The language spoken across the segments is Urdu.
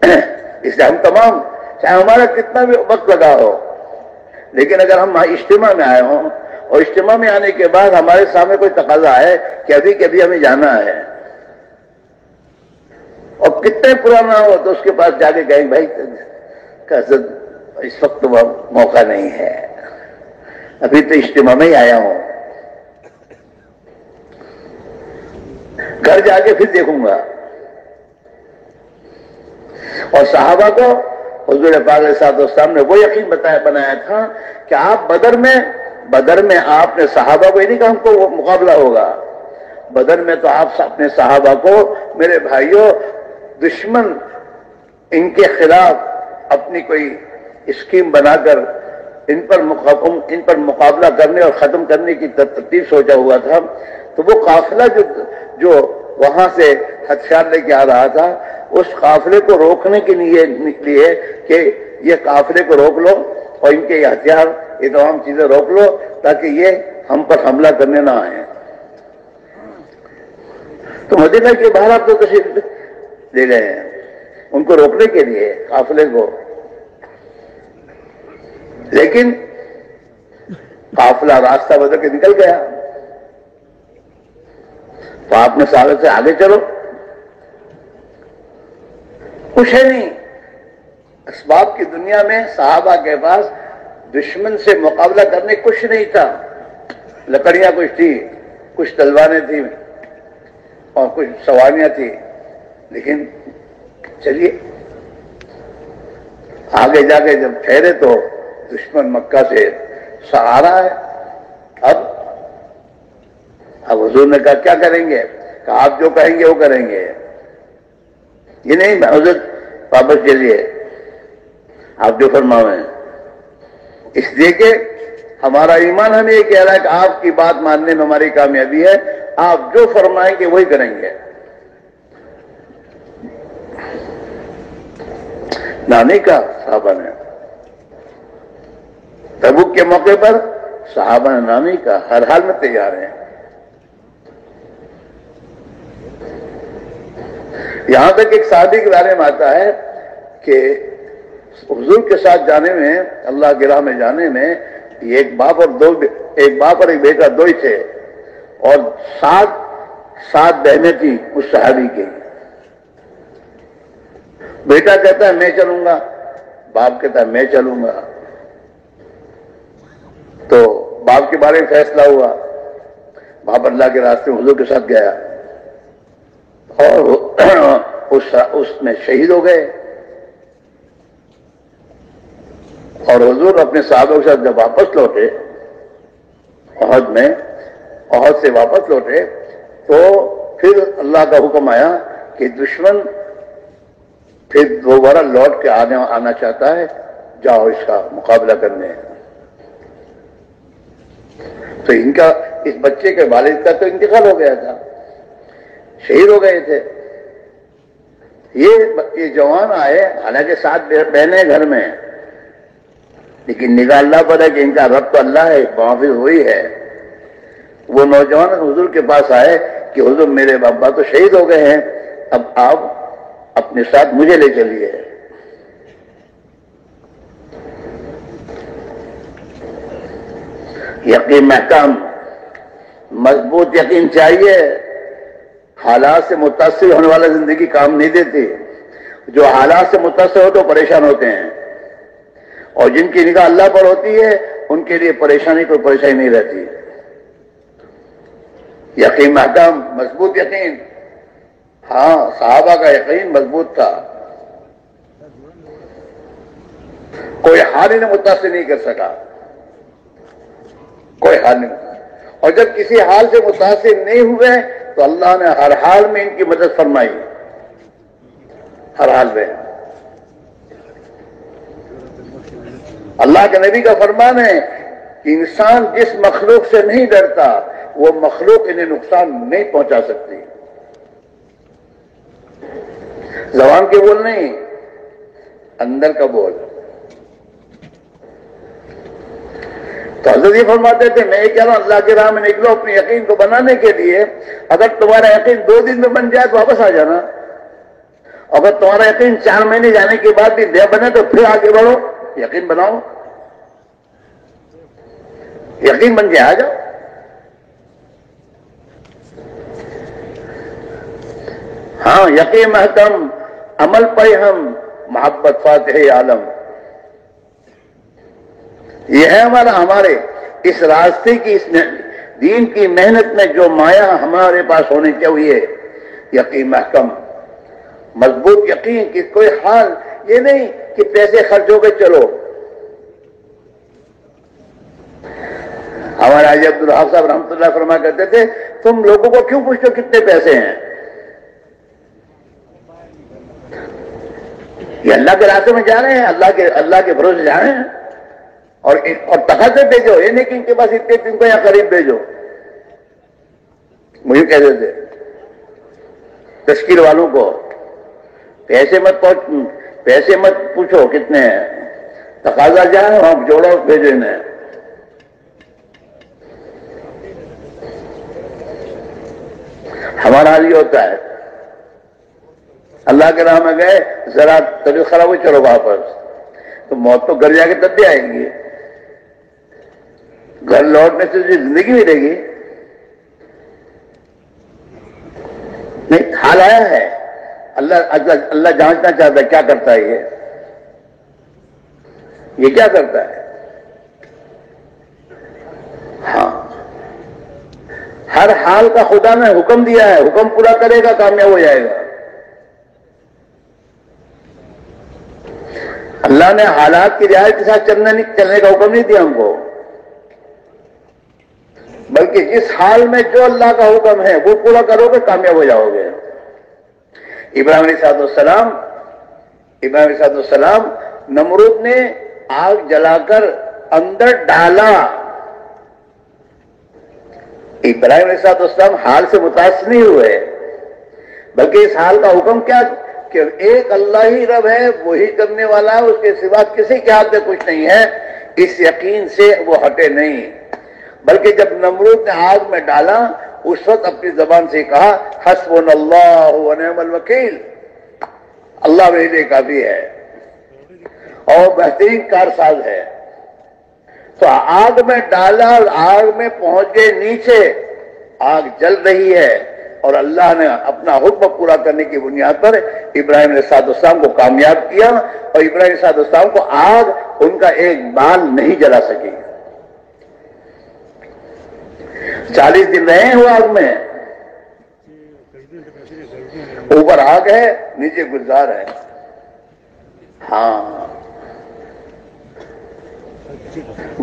اس لیے ہم تمام، چاہے ہمارا کتنا بھی وقت لگا ہو، لیکن اگر ہم اجتماع میں آئے ہوں اور اجتماع میں آنے کے بعد ہمارے سامنے کوئی تقاضا ہے کہ ابھی کبھی ہمیں جانا ہے، اور کتنے پرانا ہو تو اس کے پاس جا کے کہیں بھائی اس وقت تو موقع نہیں ہے، ابھی تو اجتماع میں ہی آیا ہوں، گھر جا کے پھر دیکھوں گا۔ اور صحابہ کو حضور پاک علیہ الصلوۃ والسلام نے وہ یقین بنایا تھا کہ آپ بدر میں آپ نے صحابہ کو یہ نہیں کہا ہم کو وہ مقابلہ ہوگا، بدر میں تو آپ اپنے صحابہ کو میرے بھائیوں دشمن ان کے خلاف اپنی کوئی اسکیم بنا کر ان پر مقابلہ کرنے اور ختم کرنے کی ترتیب سوچا ہوا تھا، تو وہ قافلہ جو وہاں سے ہتھیار لے کے آ رہا تھا، اس قافلے کو روکنے کے لیے نکلی ہے کہ یہ قافلے کو روک لو اور ان کے یہ ہتھیار یہ تمام چیزیں روک لو تاکہ یہ ہم پر حملہ کرنے نہ آئیں۔ تو مدینہ کے باہر آپ تو تشریف لے گئے ہیں ان کو روکنے کے لیے قافلے کو، لیکن قافلہ راستہ بدل کے نکل گیا، تو آپ نے صحابہ سے آگے چلو، کچھ ہے نہیں، اسباب کی دنیا میں صحابہ کے پاس دشمن سے مقابلہ کرنے کچھ نہیں تھا، لکڑیاں کچھ تھی، کچھ تلواریں تھیں اور کچھ سواریاں تھیں، لیکن چلیے آگے جا کے جب ٹھہرے تو دشمن مکہ سے آ رہا ہے۔ اب حضور نے کہا کیا کریں گے؟ کہا آپ جو کہیں گے وہ کریں گے، یہ نہیں حضرت واپس چلیے آپ جو فرمائیں، اس لیے کہ ہمارا ایمان ہمیں یہ کہہ رہا ہے کہ آپ کی بات ماننے میں ہماری کامیابی ہے، آپ جو فرمائیں گے وہی کریں گے۔ نہیں کہا صحابہ نے، تبوک کے موقع پر صحابہ نے نہیں کہا، ہر حال میں تیار ہیں۔ یہاں تک ایک صحابی کے بارے میں آتا ہے کہ حضور کے ساتھ جانے میں، اللہ کی راہ میں جانے میں، ایک باپ اور ایک بیٹا دو ہی تھے، اور سات بہنیں تھیں اس صحابی کی۔ بیٹا کہتا ہے میں چلوں گا، باپ کہتا ہے میں چلوں گا، تو باپ کے بارے میں فیصلہ ہوا، باپ اللہ کے راستے میں حضور کے ساتھ گیا اور اس میں شہید ہو گئے، اور حضور اپنے صحابہ کے ساتھ جب واپس لوٹے احد سے واپس لوٹے، تو پھر اللہ کا حکم آیا کہ دشمن پھر دوبارہ لوٹ کے آنا چاہتا ہے، جاؤ اس کا مقابلہ کرنے۔ تو اس بچے کے والد کا تو انتقال ہو گیا تھا، شہید ہو گئے تھے، یہ جوان آئے، حالانکہ 7 بہنیں گھر میں، لیکن نگاہ اللہ پر ہے کہ ان کا رب تو اللہ ہے، محافظ وہی ہے۔ وہ نوجوان حضور کے پاس آئے کہ حضور میرے ابا تو شہید ہو گئے ہیں، اب آپ اپنے ساتھ مجھے لے چلیے۔ یقین محکم، مضبوط یقین چاہیے، حالات سے متاثر ہونے والا زندگی کام نہیں دیتی، جو حالات سے متاثر ہو تو پریشان ہوتے ہیں، اور جن کی نگاہ اللہ پر ہوتی ہے ان کے لیے پریشانی کوئی پریشانی نہیں رہتی۔ یقین محکم، مضبوط یقین، ہاں صحابہ کا یقین مضبوط تھا، کوئی حال انہیں متاثر نہیں کر سکا، کوئی حال نہیں، اور جب کسی حال سے متاثر نہیں ہوئے تو اللہ نے ہر حال میں ان کی مدد فرمائی، ہر حال میں۔ اللہ کے نبی کا فرمان ہے کہ انسان جس مخلوق سے نہیں ڈرتا وہ مخلوق انہیں نقصان نہیں پہنچا سکتی۔ زبان کے بول نہیں، اندر کا بول۔ تو حضرت یہ فرماتے تھے میں یہ کہہ رہا ہوں اللہ کی راہ میں نکلو اپنے یقین کو بنانے کے لیے، اگر تمہارا یقین 2 دن میں بن جائے تو واپس آ جانا، اگر تمہارا یقین 4 مہینے جانے کے بعد بھی نہ بنے تو پھر آگے بڑھو، یقین بناؤ، یقین بن کے آ جاؤ۔ ہاں، یقین محکم، عمل پہ ہم، محبت فاتح عالم، یہ ہے ہمارے اس راستے کی، اس دین کی محنت میں جو مایا ہمارے پاس ہونی چاہیے، یقین محکم، مضبوط یقین کہ کوئی حال یہ نہیں کہ پیسے خرچ ہو گئے چلو۔ ہمارے حاجی عبدالحق صاحب رحمۃ اللہ فرمایا کرتے تھے، تم لوگوں کو کیوں پوچھتے ہو کتنے پیسے ہیں؟ یہ اللہ کے راستے میں جا رہے ہیں، اللہ کے بھروسے جا رہے ہیں، اور تقاضے بھیجو، یہ نہیں کہ ان کے پاس اتنے تم کو یہاں قریب بھیجو۔ مجھے کہتے تھے تشکیل والوں کو، پیسے مت پوچھو کتنے ہیں، تقاضا جائے وہاں جوڑو بھیجو انہیں۔ ہمارا حال یہ ہوتا ہے، اللہ کے راہ میں گئے، ذرا طبیعت خراب ہوئی چلو واپس، تو موت تو گھر جا کے تب بھی آئیں گی، گھر لوٹنے سے زندگی ملے گی نہیں۔ حال آیا ہے، اللہ جانچنا چاہتا ہے کیا کرتا ہے یہ کیا کرتا ہے۔ ہاں، ہر حال کا خدا نے حکم دیا ہے، حکم پورا کرے گا کامیاب ہو جائے گا۔ اللہ نے حالات کی رعایت کے ساتھ چلنے کا حکم نہیں دیا ہم کو، بلکہ جس حال میں جو اللہ کا حکم ہے وہ پورا کرو گے کامیاب ہو جاؤ گے۔ ابراہیم علیہ السلام نمرود نے آگ جلا کر اندر ڈالا، ابراہیم علیہ السلام حال سے متاثر نہیں ہوئے، بلکہ اس حال کا حکم کیا کہ ایک اللہ ہی رب ہے، وہی کرنے والا ہے، اس کے سوا کسی کے ہاتھ میں کچھ نہیں ہے، اس یقین سے وہ ہٹے نہیں، بلکہ جب نمرود نے آگ میں ڈالا اس وقت اپنی زبان سے کہا حسبنا اللہ ونعم الوکیل، اللہ میرے لیے کافی ہے اور بہترین کارساز ہے۔ تو آگ میں ڈالا، آگ میں پہنچ گئے نیچے، آگ جل رہی ہے، اور اللہ نے اپنا حکم پورا کرنے کی بنیاد پر ابراہیم علیہ السلام کو کامیاب کیا، اور ابراہیم علیہ السلام کو آگ ان کا ایک بال نہیں جلا سکی۔ 40 دن رہے ہیں وہ آگ میں، اوپر آگ ہے نیچے گلزار ہے۔ ہاں،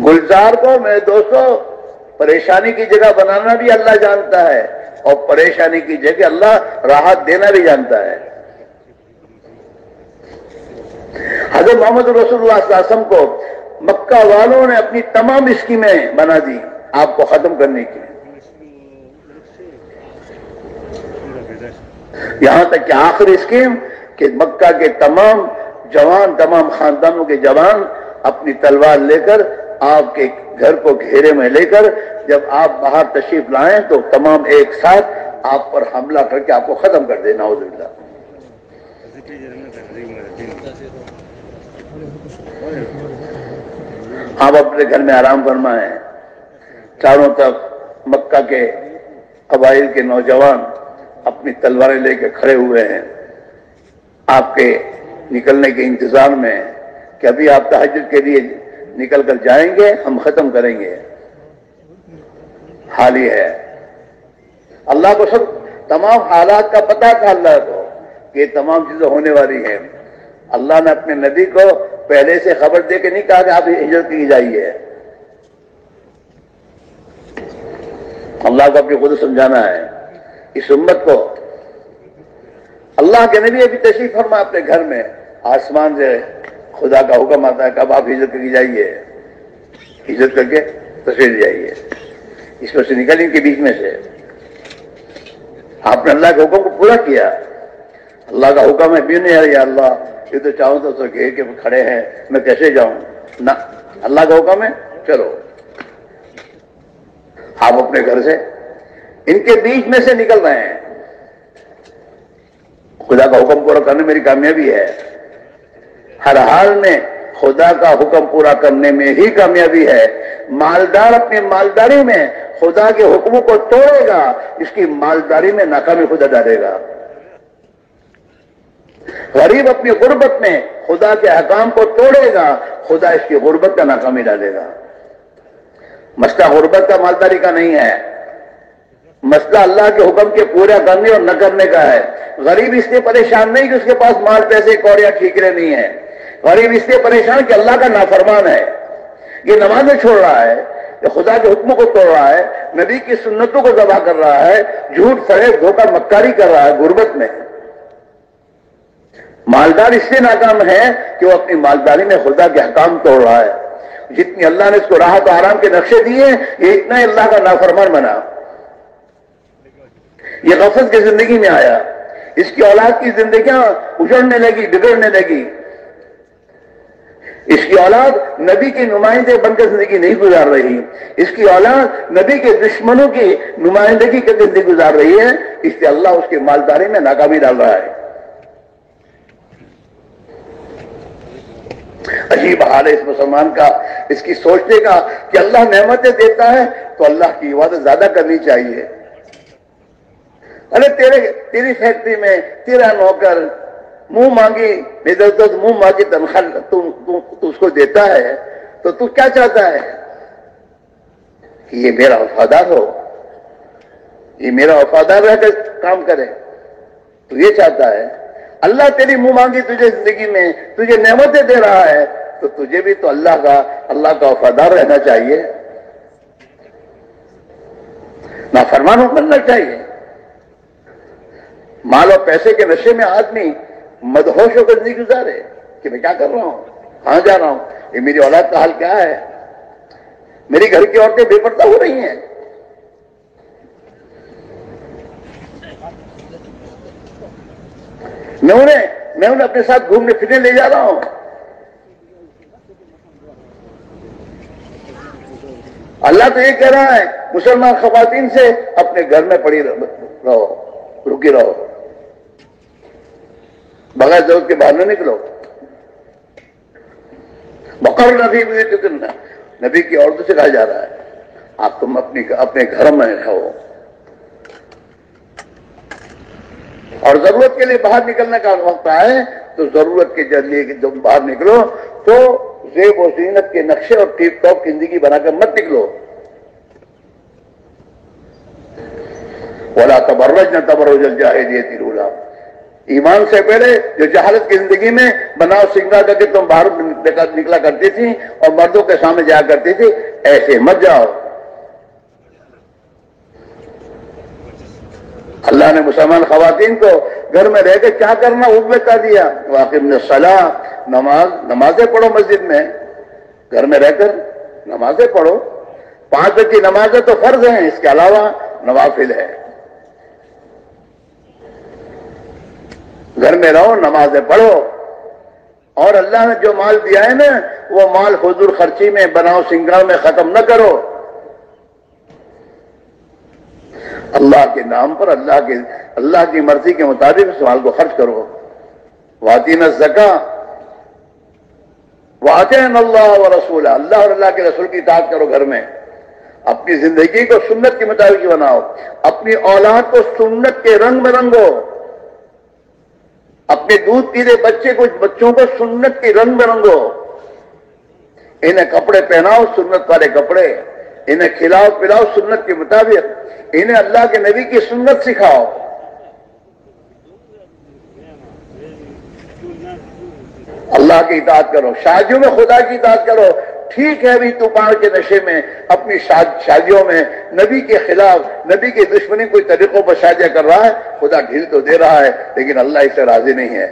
گلزار کو میرے دوستو پریشانی کی جگہ بنانا بھی اللہ جانتا ہے، اور پریشانی کی جگہ اللہ راحت دینا بھی جانتا ہے۔ حضرت محمد رسول اللہ صلی اللہ علیہ وسلم کو مکہ والوں نے اپنی تمام اسکیمیں بنا دی آپ کو ختم کرنے کی، یہاں تک کہ آخری اسکیم کہ مکہ کے تمام جوان، تمام خاندانوں کے جوان اپنی تلوار لے کر آپ کے گھر کو گھیرے میں لے کر جب آپ باہر تشریف لائیں تو تمام ایک ساتھ آپ پر حملہ کر کے آپ کو ختم کر دے، نعوذ باللہ۔ آپ اپنے گھر میں آرام فرمائیں، چاروں طرف مکہ کے قبائل کے نوجوان اپنی تلواریں لے کے کھڑے ہوئے ہیں آپ کے نکلنے کے انتظار میں کہ ابھی آپ تہجد کے لیے نکل کر جائیں گے، ہم ختم کریں گے۔ حال ہی ہے، اللہ کو سب تمام حالات کا پتہ تھا، اللہ کو کہ یہ تمام چیزیں ہونے والی ہیں۔ اللہ نے اپنے نبی کو پہلے سے خبر دے کے نہیں کہا کہ آپ ہجرت کی جائیے، اللہ کو اپنی خود سمجھانا ہے اس امت کو۔ اللہ کے نبی ابھی تشریف فرما اپنے گھر میں، آسمان سے خدا کا حکم آتا ہے کہ اب آپ ہجرت کر کے جائیے، ہجرت کر کے تشریف جائیے، اس میں سے نکل ان کے بیچ میں سے۔ آپ نے اللہ کے حکم کو پورا کیا، اللہ کا حکم ہے بھی نہیں، یا اللہ یہ تو چاہوں تو گھیر کے کھڑے ہیں، میں کیسے جاؤں؟ نہ، اللہ کا حکم ہے چلو۔ آپ اپنے گھر سے ان کے بیچ میں سے نکل رہے ہیں، خدا کا حکم پورا کرنے میری کامیابی ہے، ہر حال میں خدا کا حکم پورا کرنے میں ہی کامیابی ہے۔ مالدار اپنی مالداری میں خدا کے حکموں کو توڑے گا، اس کی مالداری میں ناکامی خدا ڈالے گا۔ غریب اپنی غربت میں خدا کے احکام کو توڑے گا، خدا اس کی غربت کا ناکامی ڈالے گا۔ مسئلہ غربت کا مالداری کا نہیں ہے، مسئلہ اللہ کے حکم کے پورا کرنے اور نہ کرنے کا ہے۔ غریب اس لیے پریشان نہیں کہ اس کے پاس مال پیسے کوڑیاں ٹھیکرے نہیں ہیں، غریب اس لیے پریشان کہ اللہ کا نافرمان ہے، یہ نمازیں چھوڑ رہا ہے، یہ خدا کے حکموں کو توڑ رہا ہے، نبی کی سنتوں کو ذبح کر رہا ہے، جھوٹ فریب دھوکہ مکاری کر رہا ہے غربت میں۔ مالدار اس لیے ناکام ہے کہ وہ اپنی مالداری میں خدا کے احکام توڑ رہا ہے۔ جتنی اللہ نے اس کو راحت و آرام کے نقشے دیے، یہ اتنا ہی اللہ کا نافرمان بنا، یہ غفلت کی زندگی میں آیا، اس کی اولاد کی زندگیاں اجڑنے لگی، بگڑنے لگی، اس کی اولاد نبی کے نمائندے بن کر زندگی نہیں گزار رہی، اس کی اولاد نبی کے دشمنوں کی نمائندگی کر کے زندگی گزار رہی ہے، اس لیے اللہ اس کی مالداری میں ناکامی ڈال رہا ہے۔ عجیب حال ہے اس مسلمان کا، اس کی سوچنے کا کہ اللہ نعمتیں دیتا ہے تو اللہ کی عبادت زیادہ کرنی چاہیے۔ ارے تیری فیکٹری میں تیرا نوکر منہ مانگی منہ مانگی تنخواہ تو اس کو دیتا ہے، تو تو کیا چاہتا ہے کہ یہ میرا وفادار ہو، یہ میرا وفادار رہ کر کام کرے، تو یہ چاہتا ہے۔ اللہ تیری منہ مانگی تجھے زندگی میں تجھے نعمتیں دے رہا ہے، تو تجھے بھی تو اللہ کا وفادار رہنا چاہیے، نافرمان بننا چاہیے۔ مال اور پیسے کے نشے میں آدمی مدہوش ہو کر زندگی گزارے کہ میں کیا کر رہا ہوں، کہاں جا رہا ہوں، یہ میری اولاد کا حال کیا ہے، میری گھر کی عورتیں بے پردہ ہو رہی ہیں، میں انہیں اپنے ساتھ گھومنے پھرنے لے جا رہا ہوں۔ اللہ تو یہ کہہ رہا ہے مسلمان خواتین سے اپنے گھر میں پڑی رہو، رکی رہو، بغیر ضرورت کے باہر نہ نکلو۔ وقرن فی بیوتکن، نبی کی عورتوں سے کہا جا رہا ہے تم اپنے گھر میں رہو، اور ضرورت کے لیے باہر نکلنے کا وقت آئے تو ضرورت کے لیے جب باہر نکلو تو زیب و زینت کے نقشے اور ٹیپ ٹاپ کی زندگی بنا کر مت نکلو۔ وَلَا تَبَرَّجْنَ تَبَرُّجَ الْجَاهِلِيَّةِ الْأُولَىٰ، ایمان سے پہلے جو جہالت کی زندگی میں بناؤ سنگا کر کے تم باہر نکلا کرتی تھی اور مردوں کے سامنے جایا کرتی تھی، ایسے مت جاؤ۔ اللہ نے مسلمان خواتین کو گھر میں رہ کے کیا کرنا وہ بتا دیا، وَأَقِمْنَ الصَّلَاةَ، نمازیں پڑھو مسجد میں، گھر میں رہ کر نمازیں پڑھو، 5 وقت کی نمازیں تو فرض ہیں، اس کے علاوہ نوافل ہے۔ گھر میں رہو، نمازیں پڑھو، اور اللہ نے جو مال دیا ہے نا وہ مال فضول خرچی میں بناؤ سنگار میں ختم نہ کرو، اللہ کے نام پر اللہ کی مرضی کے مطابق اس مال کو خرچ کرو۔ وَآتِينَا الزَّكَاةَ وَأَطِعْنَا اللَّهَ وَرَسُولَهُ، اللہ اور اللہ کے رسول کی اطاعت کرو۔ گھر میں اپنی زندگی کو سنت کے مطابق بناؤ، اپنی اولاد کو سنت کے رنگ میں رنگو، اپنے دودھ پیتے بچوں کو سنت کے رنگ میں رنگو، انہیں کپڑے پہناؤ سنت والے کپڑے، انہیں کھلاؤ پلاؤ سنت کے مطابق، انہیں اللہ کے نبی کی سنت سکھاؤ۔ اللہ کی اطاعت کرو، شادیوں میں خدا کی اطاعت کرو۔ ٹھیک ہے ابھی تو پار کے نشے میں اپنی شادیوں میں نبی کے خلاف نبی کی دشمنی کوئی طریقوں پر شادیاں کر رہا ہے، خدا ڈھیل تو دے رہا ہے لیکن اللہ اس سے راضی نہیں ہے۔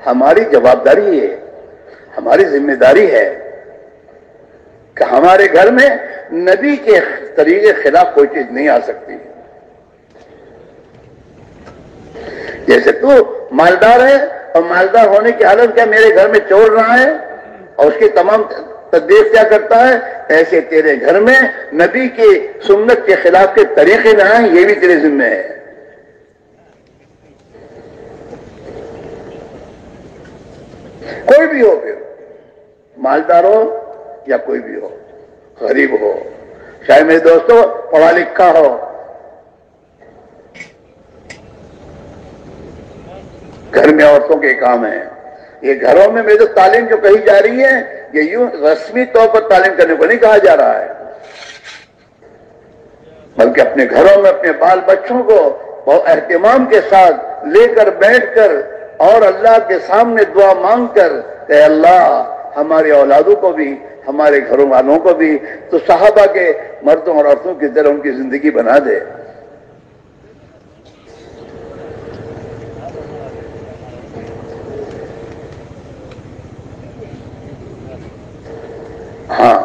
ہماری جوابداری ہے، ہماری ذمہ داری ہے کہ ہمارے گھر میں نبی کے طریقے خلاف کوئی چیز نہیں آ سکتی۔ جیسے تو مالدار ہے اور مالدار ہونے کی حالت کیا میرے گھر میں چور رہا ہے اور اس کی تمام تدبیر کیا کرتا ہے، ایسے تیرے گھر میں نبی کی سنت کے خلاف کے طریقے نہ آئیں، یہ بھی تیرے ذمہ ہے۔ کوئی بھی ہو، پھر مالدار ہو یا کوئی بھی ہو، غریب ہو، چاہے میرے دوستوں پڑھا لکھا ہو، گھر میں عورتوں کے کام ہیں۔ یہ گھروں میں میری تعلیم جو کہی جا رہی ہے، یہ یوں رسمی طور پر تعلیم کرنے کو نہیں کہا جا رہا ہے، بلکہ اپنے گھروں میں اپنے بال بچوں کو بہت اہتمام کے ساتھ لے کر بیٹھ کر اور اللہ کے سامنے دعا مانگ کر، اے اللہ ہمارے اولادوں کو بھی، ہمارے گھروں والوں کو بھی تو صحابہ کے مردوں اور عورتوں کی طرح ان کی زندگی بنا دے۔ ہاں،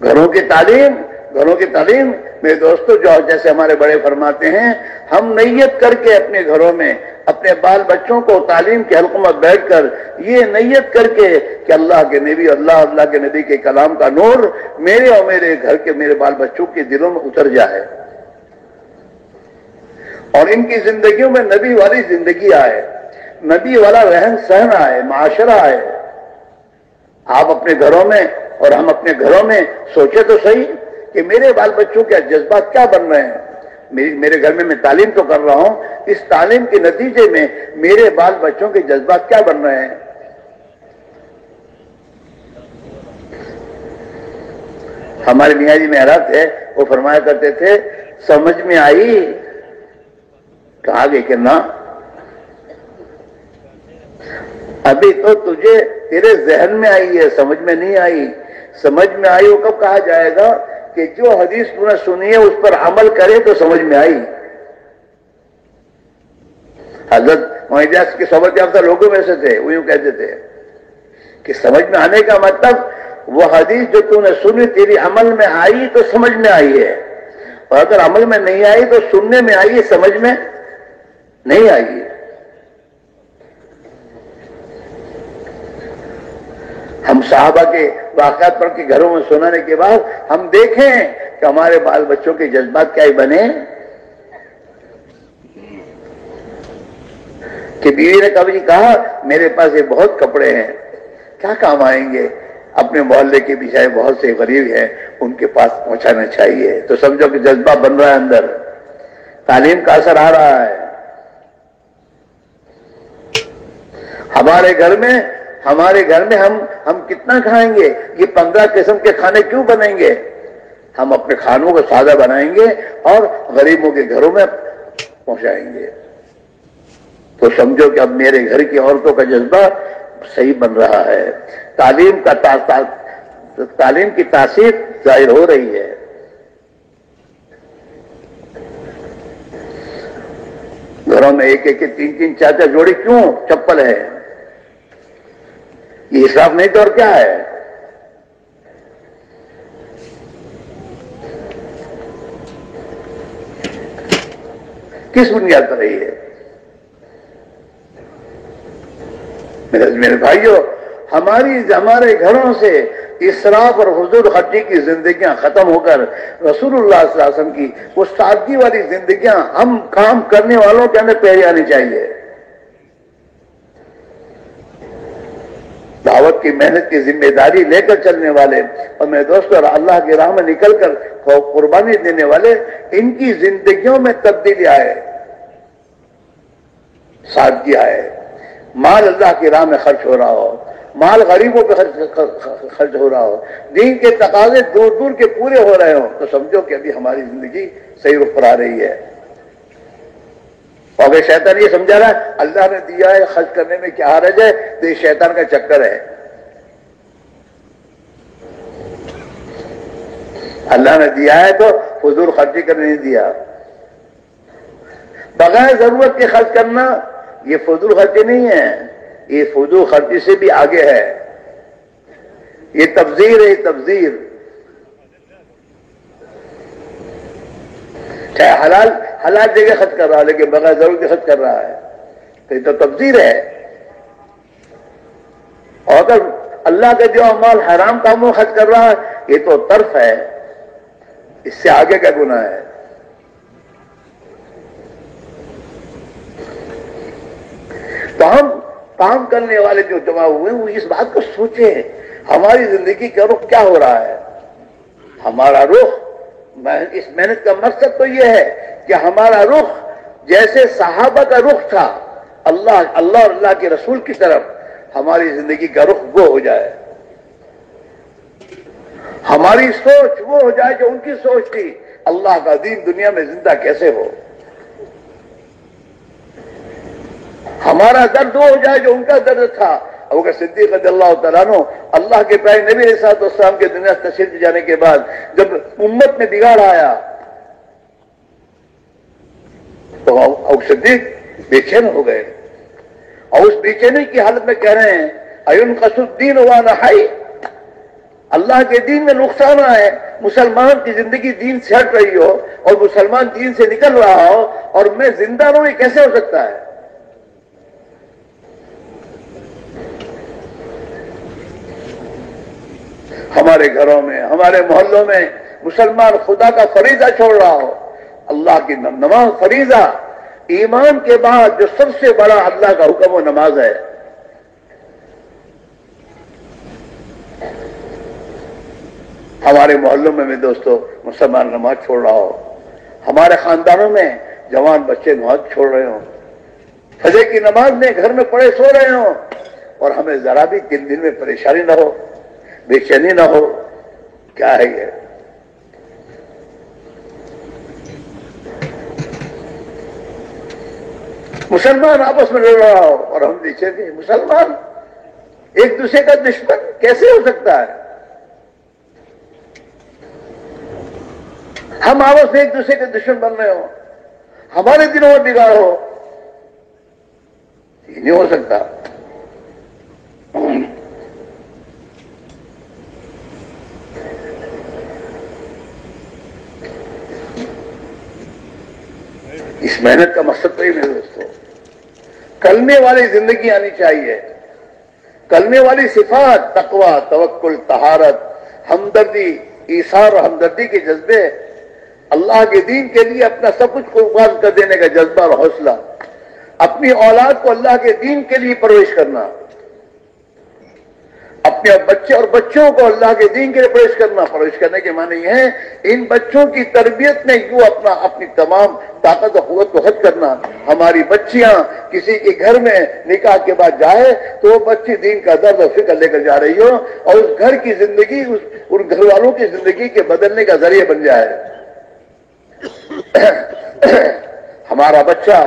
گھروں کی تعلیم میرے دوستو، جو جیسے ہمارے بڑے فرماتے ہیں، ہم نیت کر کے اپنے گھروں میں اپنے بال بچوں کو تعلیم کے حلقوں میں بیٹھ کر یہ نیت کر کے کہ اللہ کے نبی، اللہ کے نبی کے کلام کا نور میرے اور میرے گھر کے میرے بال بچوں کے دلوں میں اتر جائے اور ان کی زندگیوں میں نبی والی زندگی آئے، نبی والا رہن سہن آئے، معاشرہ آئے۔ آپ اپنے گھروں میں اور ہم اپنے گھروں میں سوچے تو صحیح کہ میرے بال بچوں کے جذبات کیا بن رہے ہیں۔ میرے گھر میں تعلیم تو کر رہا ہوں، اس تعلیم کے نتیجے میں میرے بال بچوں کے جذبات کیا بن رہے ہیں۔ ہمارے میاں جی معراج تھے، وہ فرمایا کرتے تھے، سمجھ میں آئی؟ کہا گے کہ نہ، ابھی تو تجھے تیرے ذہن میں آئی ہے، سمجھ میں نہیں آئی۔ سمجھ میں آئی وہ کب کہا جائے گا کہ جو حدیث تو نے سنی ہے اس پر عمل کرے تو سمجھ میں آئی۔ حضرت معاذ کی صحبت یافتہ لوگوں میں سے تھے، وہ یوں کہتے تھے کہ سمجھ میں آنے کا مطلب وہ حدیث جو تو نے سنی تیری عمل میں آئی تو سمجھ میں آئی ہے، اور اگر عمل میں نہیں آئی تو سننے میں آئی ہے، سمجھ میں نہیں آئی ہے۔ ہم صحابہ کے واقعات پڑھ کے گھروں میں سنانے کے بعد ہم دیکھیں کہ ہمارے بال بچوں کے جذبات کیا ہی بنے کہ بیوی نے کبھی کہا میرے پاس یہ بہت کپڑے ہیں، کیا کام آئیں گے، اپنے محلے کے پیچھے بہت سے غریب ہیں ان کے پاس پہنچانا چاہیے، تو سمجھو کہ جذبہ بن رہا ہے اندر، تعلیم کا اثر آ رہا ہے۔ ہمارے گھر میں ہم کتنا کھائیں گے، یہ 15 قسم کے کھانے کیوں بنائیں گے؟ ہم اپنے کھانوں کو سادہ بنائیں گے اور غریبوں کے گھروں میں پہنچائیں گے، تو سمجھو کہ اب میرے گھر کی عورتوں کا جذبہ صحیح بن رہا ہے، تعلیم کی تاثیر ظاہر ہو رہی ہے۔ گھروں میں ایک ایک 3 4 جوڑی کیوں چپل ہے؟ یہ اسراف نہیں تو اور کیا ہے؟ کس بنیاد پر رہی ہے؟ میرے بھائیوں، ہمارے گھروں سے اسراف اور فضول خرچی کی زندگیاں ختم ہو کر رسول اللہ صلی اللہ علیہ وسلم کی وہ سادگی والی زندگیاں ہم کام کرنے والوں کے اندر پہلے آنی چاہیے۔ دعوت کی محنت کی ذمہ داری لے کر چلنے والے اور میرے دوستوں اللہ کی راہ میں نکل کر قربانی دینے والے، ان کی زندگیوں میں تبدیلی آئے، سادگی آئے، مال اللہ کی راہ میں خرچ ہو رہا ہو، مال غریبوں پہ خرچ ہو رہا ہو، دین کے تقاضے دور دور کے پورے ہو رہے ہوں، تو سمجھو کہ ابھی ہماری زندگی صحیح رخ پر آ رہی ہے۔ اور اگر شیطان یہ سمجھا رہا ہے اللہ نے دیا ہے خرچ کرنے میں کیا حرج ہے، تو یہ شیطان کا چکر ہے۔ اللہ نے دیا ہے تو فضول خرچی کرنے نہیں دیا۔ بغیر ضرورت کے خرچ کرنا یہ فضول خرچی نہیں ہے، یہ فضول خرچی سے بھی آگے ہے، یہ تبذیر ہے، یہ تبذیر۔ چاہے حلال جگہ خرچ کر رہا ہے لیکن بغیر ضرورت کے خرچ کر رہا ہے، تو یہ تو تبذیر ہے. اور اگر اللہ کا جو مال حرام کاموں خرچ کر رہا ہے یہ تو طرف ہے، اس سے آگے کا گناہ ہے. تو ہم کام کرنے والے جو جمع ہوئے ہیں وہ اس بات کو سوچیں ہماری زندگی کا رخ کیا ہو رہا ہے. ہمارا رخ، اس محنت کا مقصد تو یہ ہے کہ ہمارا رخ جیسے صحابہ کا رخ تھا اللہ اور اللہ کے رسول کی طرف، ہماری زندگی کا رخ وہ ہو جائے. ہماری سوچ وہ ہو جائے جو ان کی سوچ تھی، اللہ کا دین دنیا میں زندہ کیسے ہو. ہمارا درد وہ ہو جائے جو ان کا درد تھا. ابوبکر صدیق رضی اللہ تعالیٰ عنہ اللہ کے پیارے نبی علیہ الصلوۃ والسلام کے دنیا سے تشریف جانے کے بعد جب امت میں بگاڑ آیا تو ابوبکر صدیق بے چین ہو گئے، اور اس بے چینی کی حالت میں کہہ رہے ہیں اَيُنْقَصُ الدِّينُ وَأَنَا حَيٌّ، اللہ کے دین میں نقصان ہے. مسلمان کی زندگی دین سے ہٹ رہی ہو اور مسلمان دین سے نکل رہا ہو اور میں زندہ رہوں، یہ کیسے ہو سکتا ہے؟ ہمارے گھروں میں، ہمارے محلوں میں مسلمان خدا کا فریضہ چھوڑ رہا ہو. اللہ کی نماز فریضہ، ایمان کے بعد جو سب سے بڑا اللہ کا حکم و نماز ہے. ہمارے محلوں میں دوستو مسلمان نماز چھوڑ رہا ہو، ہمارے خاندانوں میں جوان بچے نماز چھوڑ رہے ہوں، فجر کی نماز میں گھر میں پڑے سو رہے ہوں، اور ہمیں ذرا بھی دل میں پریشانی نہ ہو، بے چینی نہ ہو. کیا ہے یہ؟ مسلمان آپس میں لڑ رہا ہو اور ہم نیچے بھی. مسلمان ایک دوسرے کا دشمن کیسے ہو سکتا ہے؟ ہم آپس میں ایک دوسرے کے دشمن بن رہے ہو، ہمارے دلوں میں بگاڑ ہو، یہ نہیں ہو سکتا. اس محنت کا مقصد تو ہی میرے دوستوں کلمے والی زندگی آنی چاہیے. کلمے والی صفات تقوی، توکل، طہارت، ہمدردی، ایثار اور ہمدردی کے جذبے، اللہ کے دین کے لیے اپنا سب کچھ قربان کر دینے کا جذبہ اور حوصلہ، اپنی اولاد کو اللہ کے دین کے لیے پرورش کرنا، اپنے بچے اور بچوں کو اللہ کے دین کے لیے پرورش کرنا. پرورش کرنے کے معنی یہ ہے ان بچوں کی تربیت میں یوں اپنی تمام طاقت و قوت کو خرچ کرنا. ہماری بچیاں کسی کے گھر میں نکاح کے بعد جائے تو وہ بچی دین کا درد و فکر لے کر جا رہی ہو اور اس گھر کی زندگی ان گھر والوں کی زندگی کے بدلنے کا ذریعہ بن جائے. ہمارا بچہ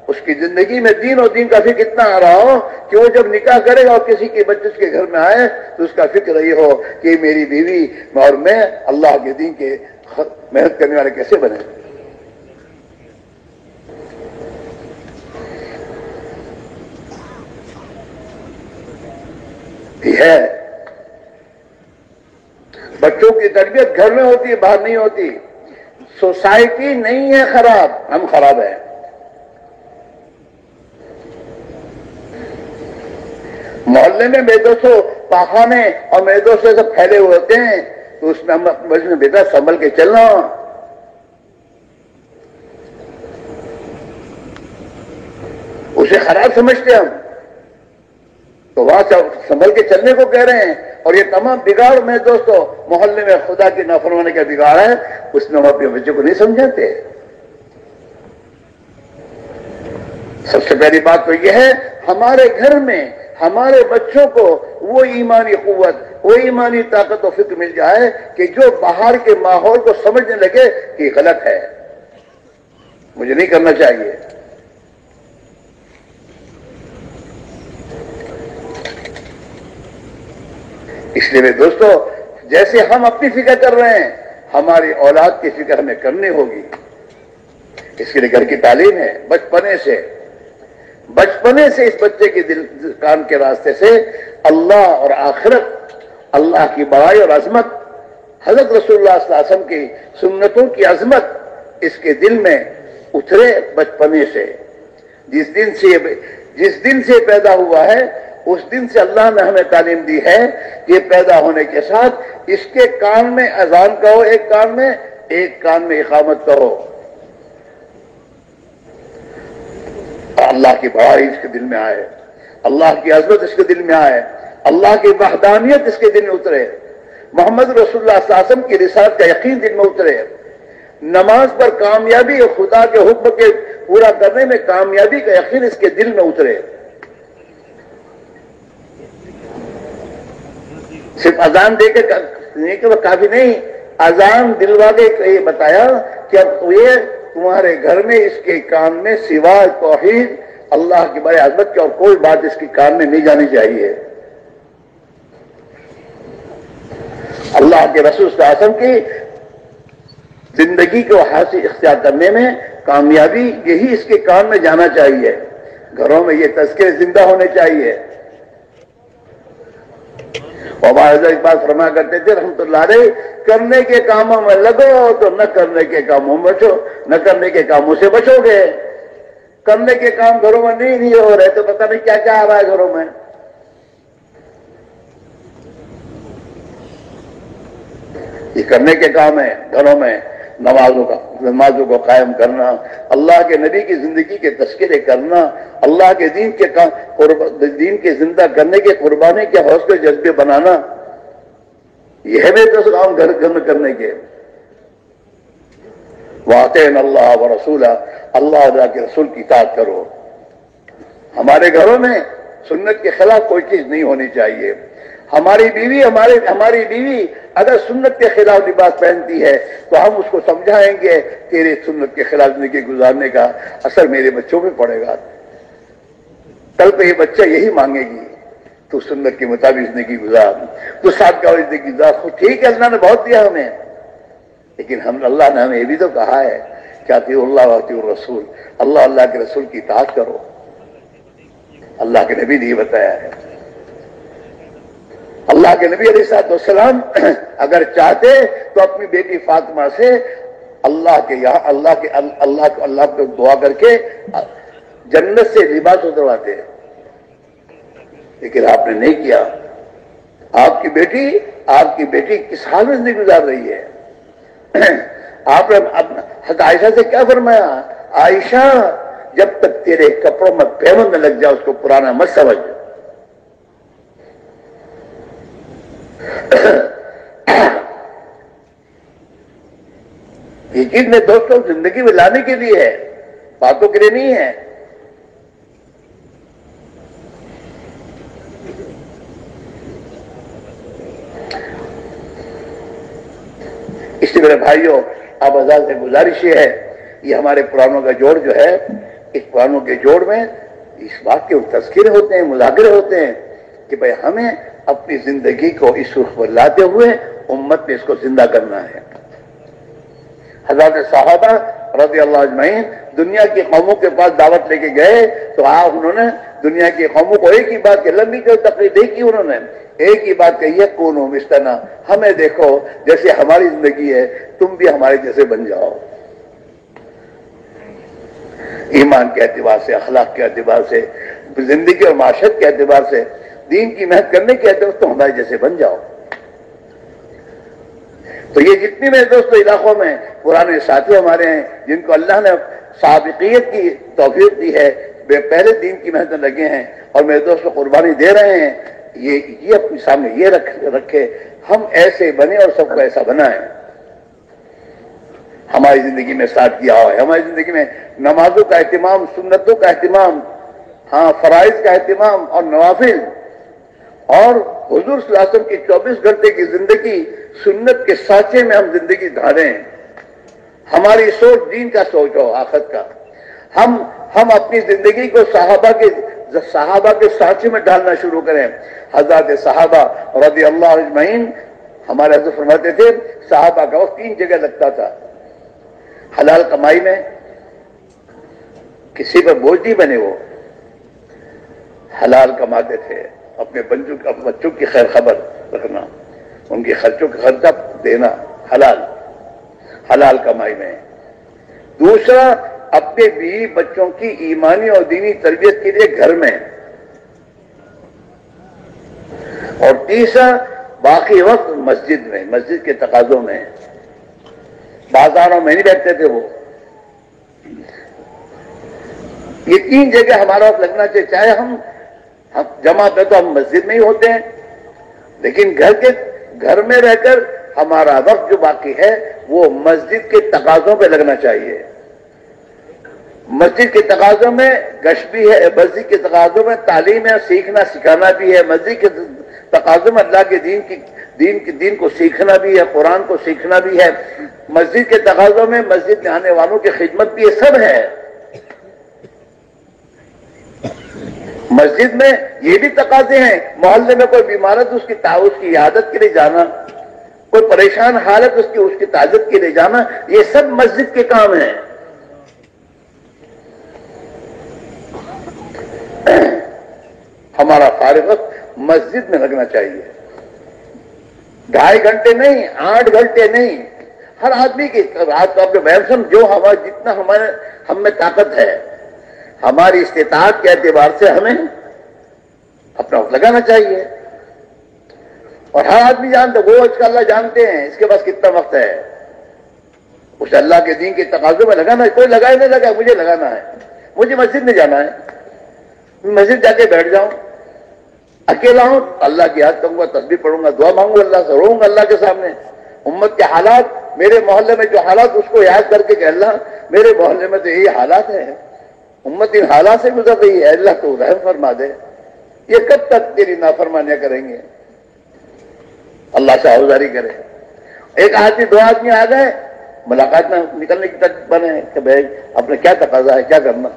اس کی زندگی میں دین اور دین کا فکر اتنا آ رہا ہو کہ وہ جب نکاح کرے گا اور کسی کے بچے اس کے گھر میں آئے تو اس کا فکر یہ ہو کہ میری بیوی اور میں اللہ کے دین کے محنت کرنے والے کیسے بنے. یہ ہے بچوں کی تربیت گھر میں ہوتی ہے، باہر نہیں ہوتی. سوسائٹی نہیں ہے خراب، ہم خراب ہیں. محلے میں بے دوستو پاخانے اور میرے دوست سب پھیلے ہوئے ہوتے ہیں تو اس میں ہم اپنے بیٹا سنبھل کے چلنا، اسے خراب سمجھتے ہم تو وہاں سے سنبھل کے چلنے کو کہہ رہے ہیں. اور یہ تمام بگاڑ میرے دوستو محلے میں خدا کی نافرمانی کا بگاڑ ہے، اس میں ہم اپنے بچوں کو نہیں سمجھاتے. سب سے پہلی بات تو یہ ہے ہمارے گھر میں ہمارے بچوں کو وہ ایمانی قوت، وہ ایمانی طاقت و فکر مل جائے کہ جو باہر کے ماحول کو سمجھنے لگے کہ غلط ہے، مجھے نہیں کرنا چاہیے. اس لیے میرے دوستو جیسے ہم اپنی فکر کر رہے ہیں ہماری اولاد کی فکر ہمیں کرنی ہوگی. اس کے لیے گھر کی تعلیم ہے. بچپنے سے اس بچے کے دل کان کے راستے سے اللہ اور آخرت، اللہ کی بڑائی اور عظمت، حضرت رسول اللہ صلی اللہ علیہ وسلم کی سنتوں کی عظمت، اس کے دل میں اترے بچپنے سے. جس دن سے پیدا ہوا ہے اس دن سے اللہ نے ہمیں تعلیم دی ہے کہ پیدا ہونے کے ساتھ اس کے کان میں اذان کہو ایک کان میں اقامت کہو. اللہ کی بڑائی اس کے دل میں آئے, اللہ کی عظمت اس کے دل میں آئے, اللہ کی وحدانیت اس کے دل میں اترے, محمد رسول اللہ صلی اللہ علیہ وسلم کی رسالت کا یقین دل میں اترے, نماز پر کامیابی اور خدا کے حکم کے پورا کرنے میں کامیابی کا یقین اس کے دل میں اترے. صرف اذان دے کے کافی نہیں, اذان دلوا کے یہ بتایا کہ اب یہ تمہارے گھر میں اس کے کان میں سوائے توحید اللہ کی بڑی عظمت کی اور کوئی بات اس کے کان میں نہیں جانی چاہیے. اللہ کے رسول صلی اللہ علیہ وسلم کی زندگی کو حاصل اختیار کرنے میں کامیابی یہی اس کے کان میں جانا چاہیے. گھروں میں یہ تذکرے زندہ ہونے چاہیے. ہمارے ایک بات فرمایا کرتے تھے رحمت اللہ علیہ, کرنے کے کاموں میں لگو تو نہ کرنے کے کاموں میں بچو, نہ کرنے کے کاموں سے بچو گے. کرنے کے کام گھروں میں نہیں ہو رہے تو پتہ نہیں کیا کیا آ رہا ہے گھروں میں. یہ کرنے کے کام ہے گھروں میں, نمازوں کو قائم کرنا, اللہ کے نبی کی زندگی کے تذکرے کرنا, اللہ کے دین کے زندہ کرنے کے قربانی کے حوصلے جذبے بنانا, یہ ہے میرے تو کام گھر میں کرنے کے. وَأَطِعْنَا اللَّهَ وَرَسُولَهُ, اللہ کے رسول کی اطاعت کرو. ہمارے گھروں میں سنت کے خلاف کوئی چیز نہیں ہونی چاہیے. ہماری بیوی اگر سنت کے خلاف لباس پہنتی ہے تو ہم اس کو سمجھائیں گے تیرے سنت کے خلاف زندگی گزارنے کا اثر میرے بچوں پہ پڑے گا. کل پہ یہ بچہ یہی مانگے گی تو سنت کے مطابق زندگی گزار, تو سادگی والی زندگی گزار. ٹھیک ہے اللہ نے بہت دیا ہمیں, لیکن اللہ نے ہمیں یہ بھی تو کہا ہے کہ اطیعوا اللہ واطیعوا الرسول, اللہ کے رسول کی اطاعت کرو. اللہ کے نبی نے یہ بتایا ہے. اللہ کے نبی علیہ السلام اگر چاہتے تو اپنی بیٹی فاطمہ سے اللہ کو دعا کر کے جنت سے لباس اترواتے, لیکن آپ نے نہیں کیا. آپ کی بیٹی کس حال میں زندگی گزار رہی ہے؟ آپ نے حضرت عائشہ سے کیا فرمایا, عائشہ جب تک تیرے کپڑوں میں پیوند نہ لگ جائے اس کو پرانا مت سمجھ. یہ چیز میں دوستوں زندگی میں لانے کے لیے ہے, باتوں کے لیے نہیں ہے. اس لیے میرے بھائیوں آپ آزاد سے گزارش یہ ہے, یہ ہمارے قرآنوں کا جوڑ جو ہے, اس قرآنوں کے جوڑ میں اس بات کے تذکرے ہوتے ہیں, مذاکرے ہوتے ہیں کہ بھئی ہمیں اپنی زندگی کو اس رخ پر لاتے ہوئے امت میں اس کو زندہ کرنا ہے. حضرت صحابہ رضی اللہ اجمعین دنیا کی قوموں کے پاس دعوت لے کے گئے تو انہوں نے دنیا کی قوموں کو ایک ہی بات کی, لمبی جو تقریر نہیں کی انہوں نے, ایک ہی بات کہی ہے, کونوا مثلنا, ہمیں دیکھو جیسے ہماری زندگی ہے تم بھی ہمارے جیسے بن جاؤ. ایمان کے اعتبار سے, اخلاق کے اعتبار سے, زندگی اور معاشرت کے اعتبار سے, دین کی محنت کرنے کے اعتبار سے تم ہمارے جیسے بن جاؤ. تو یہ جتنی میرے دوستوں علاقوں میں پرانے ساتھی ہمارے ہیں جن کو اللہ نے سابقیت کی توفیق دی ہے, پہلے دین کی محنت میں لگے ہیں اور میرے دوست قربانی دے رہے ہیں, یہ اپنے سامنے یہ رکھے ہم ایسے بنے اور سب کو ایسا بنائیں. ہماری زندگی میں ساتھ کیا ہوا ہے, ہماری زندگی میں نمازوں کا اہتمام, سنتوں کا اہتمام, ہاں فرائض کا اہتمام اور نوافل, اور حضور صلی اللہ علیہ وسلم کی 24 گھنٹے کی زندگی سنت کے سانچے میں ہم زندگی دھاریں. ہماری سوچ دین کا سوچ ہو, آخرت کا. ہم اپنی زندگی کو صحابہ کے سانچے میں ڈالنا شروع کریں. حضرات صحابہ رضی اللہ اجمعین, ہمارے حضرت فرماتے تھے صحابہ کا وقت 3 جگہ لگتا تھا. حلال کمائی میں, کسی پر بوجھ نہیں بنے, وہ حلال کماتے تھے. اپنے بچوں کی خیر خبر رکھنا, ان کے خرچوں کا خرچہ دینا, حلال کمائی میں. دوسرا اپنے بیوی بچوں کی ایمانی اور دینی تربیت کے لیے گھر میں، اور تیسرا باقی وقت مسجد میں، مسجد کے تقاضوں میں، بازاروں میں نہیں بیٹھتے تھے وہ۔ یہ تین جگہ ہمارا وقت لگنا چاہیے، چاہے ہم جمع پہ تو ہم مسجد میں ہی ہوتے ہیں، لیکن گھر میں رہ کر ہمارا وقت جو باقی ہے وہ مسجد کے تقاضوں پہ لگنا چاہیے۔ مسجد کے تقاضوں میں گشت بھی ہے، مسجد کے تقاضوں میں تعلیم ہے، سیکھنا سکھانا بھی ہے، مسجد کے تقاضوں میں اللہ کے دین کو سیکھنا بھی ہے، قرآن کو سیکھنا بھی ہے، مسجد کے تقاضوں میں مسجد میں آنے والوں کی خدمت بھی ہے، سب ہے۔ مسجد میں یہ بھی تقاضے ہیں، محلے میں کوئی بیمارت اس کی عیادت کے لیے جانا، کوئی پریشان حالت اس کی تعزیت کے لیے جانا، یہ سب مسجد کے کام ہیں۔ ہمارا فارغ وقت مسجد میں لگنا چاہیے، 2.5 گھنٹے نہیں، 8 گھنٹے نہیں، ہر آدمی کی رات کو اپنے محسن جو جتنا ہم میں طاقت ہے، ہماری استطاعت کے اعتبار سے ہمیں اپنا وقت لگانا چاہیے۔ اور ہر آدمی جانتا، وہ اس کا اللہ جانتے ہیں اس کے پاس کتنا وقت ہے، اس اللہ کے دین کے تقاضوں میں لگانا ہے۔ کوئی لگائے نہیں لگا، مجھے لگانا ہے، مجھے مسجد میں جانا ہے، مسجد جا کے بیٹھ جاؤں، اکیلا ہوں اللہ کی یاد کروں گا، تسبیح پڑھوں گا، دعا مانگوں اللہ سے، روؤں گا اللہ کے سامنے، امت کے حالات، میرے محلے میں جو حالات اس کو یاد کر کے کہ اللہ میرے محلے میں تو یہی حالات ہیں، امت ان حالات سے گزر رہی ہے، اللہ تو رحم فرما دے، یہ کب تک تیری نافرمانیاں کریں گے، اللہ سے آؤزاری کرے۔ ایک آدمی 2 آدمی آ گئے، ملاقات میں نکلنے کی تک بنے کہ بھائی اپنے کیا تقاضا ہے، کیا کرنا۔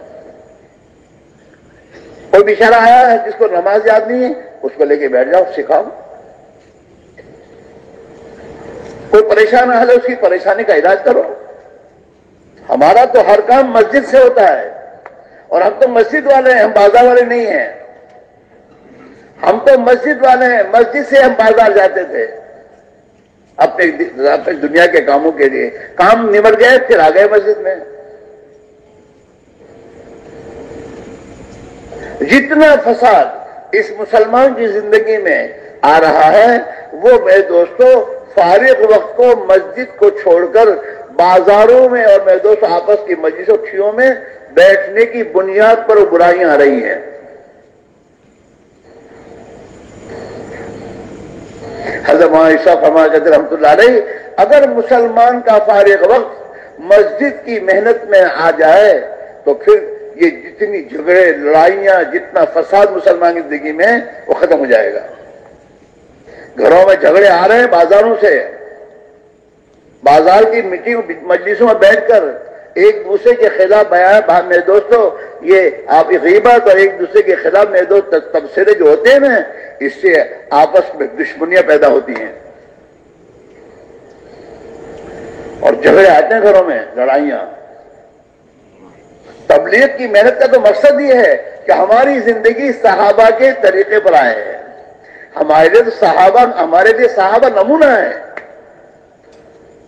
کوئی بیچارہ آیا ہے جس کو نماز یاد نہیں ہے، اس کو لے کے بیٹھ جاؤ، سکھاؤ۔ کوئی پریشان حال ہے، اس کی پریشانی کا علاج کرو۔ ہمارا تو ہر کام مسجد سے ہوتا ہے، اور ہم تو مسجد والے ہیں، ہم بازار والے نہیں ہیں۔ ہم تو مسجد والے ہیں، مسجد سے ہم بازار جاتے تھے اپنے دنیا کے کاموں کے لیے، کام نمٹ گئے پھر آ گئے مسجد میں۔ جتنا فساد اس مسلمان کی زندگی میں آ رہا ہے، وہ میرے دوستوں فارغ وقت کو مسجد کو چھوڑ کر بازاروں میں اور میرے دوست آپس کی مجلس و کھیوں میں بیٹھنے کی بنیاد پر برائیاں آ رہی ہیں۔ حضرت عائشہ فرمایا کرتے رحمۃ اللہ علیہ، اگر مسلمان کا فارغ وقت مسجد کی محنت میں آ جائے تو پھر یہ جتنی جھگڑے لڑائیاں جتنا فساد مسلمان کی زندگی میں وہ ختم ہو جائے گا۔ گھروں میں جھگڑے آ رہے ہیں بازاروں سے، بازار کی میٹنگ مجلسوں میں بیٹھ کر ایک دوسرے کے خلاف بیان، میرے دوستوں یہ آپ غیبت اور ایک دوسرے کے خلاف میرے دوست تبصرے جو ہوتے ہیں نا، اس سے آپس میں دشمنیاں پیدا ہوتی ہیں اور جھگڑے آتے ہیں گھروں میں، لڑائیاں۔ تبلیغ کی محنت کا تو مقصد یہ ہے کہ ہماری زندگی صحابہ کے طریقے پر آئے ہیں۔ ہمارے لیے صحابہ نمونہ ہے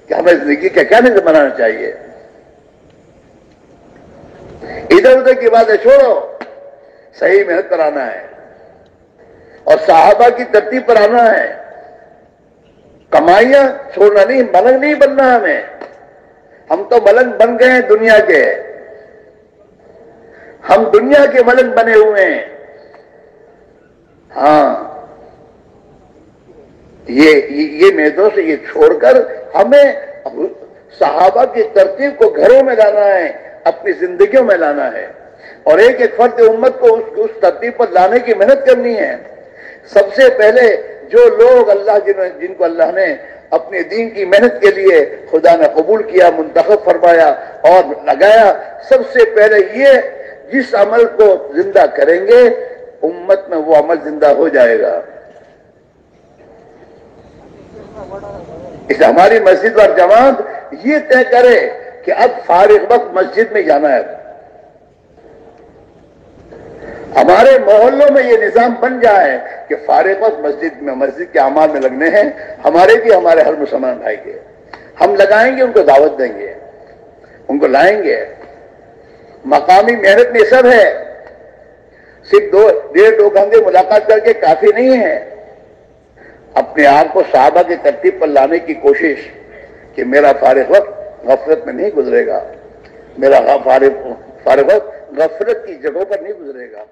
کہ ہمیں زندگی کا کیا نظام بنانا چاہیے۔ ادھر ادھر کی باتیں چھوڑو، صحیح محنت پر آنا ہے اور صحابہ کی ترتیب پر آنا ہے۔ کمائیاں چھوڑنا نہیں، ملنگ نہیں بننا ہمیں۔ ہم تو ملنگ بن گئے ہیں دنیا کے، ہم دنیا کے ملنگ بنے ہوئے ہیں۔ ہاں یہ میرے دوست یہ چھوڑ کر ہمیں صحابہ کی ترتیب کو گھروں میں لانا ہے، اپنی زندگیوں میں لانا ہے، اور ایک ایک فرد امت کو اس ترتیب پر لانے کی محنت کرنی ہے۔ سب سے پہلے جو لوگ جن کو اللہ نے اپنے دین کی محنت کے لیے خدا نے قبول کیا، منتخب فرمایا اور لگایا، سب سے پہلے یہ جس عمل کو زندہ کریں گے امت میں وہ عمل زندہ ہو جائے گا۔ اس ہماری مسجد اور جماعت یہ طے کرے کہ اب فارغ وقت مسجد میں جانا ہے۔ ہمارے محلوں میں یہ نظام بن جائے کہ فارغ وقت مسجد کے اعمال میں لگنے ہیں، ہمارے بھی ہمارے ہر مسلمان بھائی کے، ہم لگائیں گے، ان کو دعوت دیں گے، ان کو لائیں گے. مقامی محنت میں سب ہے. صرف 1.5-2 گھنٹے ملاقات کر کے کافی نہیں ہے. اپنے آپ کو صحابہ کی ترتیب پر لانے کی کوشش کہ میرا فارغ وقت غفلت میں نہیں گزرے گا, میرا فارغ وقت غفلت کی جگہوں پر نہیں گزرے گا.